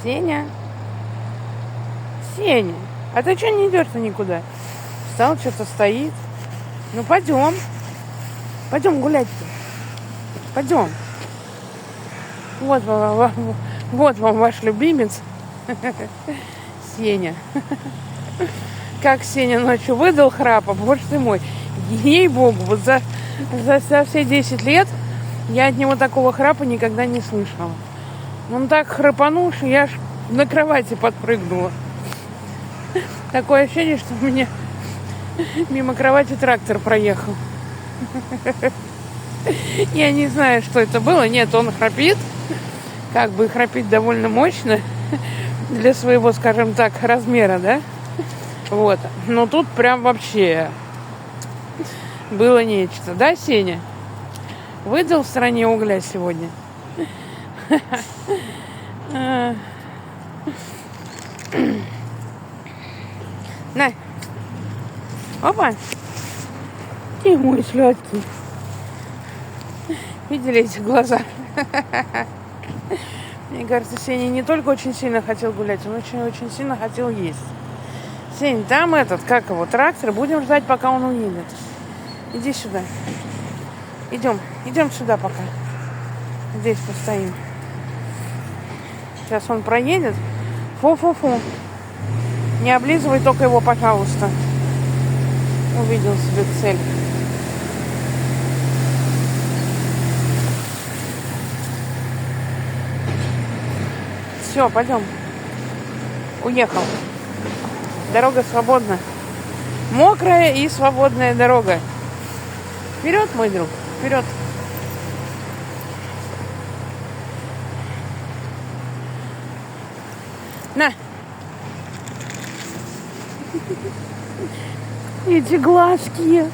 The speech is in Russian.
Сеня. Сеня, а ты что не идешь-то никуда? Встал, что-то стоит. Ну, пойдем. Пойдем гулять-то. Пойдем. Вот вам ваш любимец. Сеня. Как Сеня ночью выдал храпа, боже ты мой. Ей-богу, вот за все 10 лет я от него такого храпа никогда не слышала. Он так храпанул, что я аж на кровати подпрыгнула. Такое ощущение, что у меня мимо кровати трактор проехал. Я не знаю, что это было. Нет, он храпит. Как бы храпит довольно мощно для своего, скажем так, размера, да? Вот. Но тут прям вообще было нечто. Да, Сеня? Выдал в стране угля сегодня? На. Опа. Ты мой сладкий. Видели эти глаза? Мне кажется, Сеня не только очень сильно хотел гулять, он очень сильно хотел есть. Сень, там как его, трактор. Будем ждать, пока он уедет. Иди сюда. Идем сюда пока. Здесь постоим. Сейчас он проедет. Фу-фу-фу. Не облизывай только его, пожалуйста. Увидел себе цель. Все, пойдем. Уехал. Дорога свободна. Мокрая и свободная дорога. Вперед, мой друг, вперед. На. Эти глазки.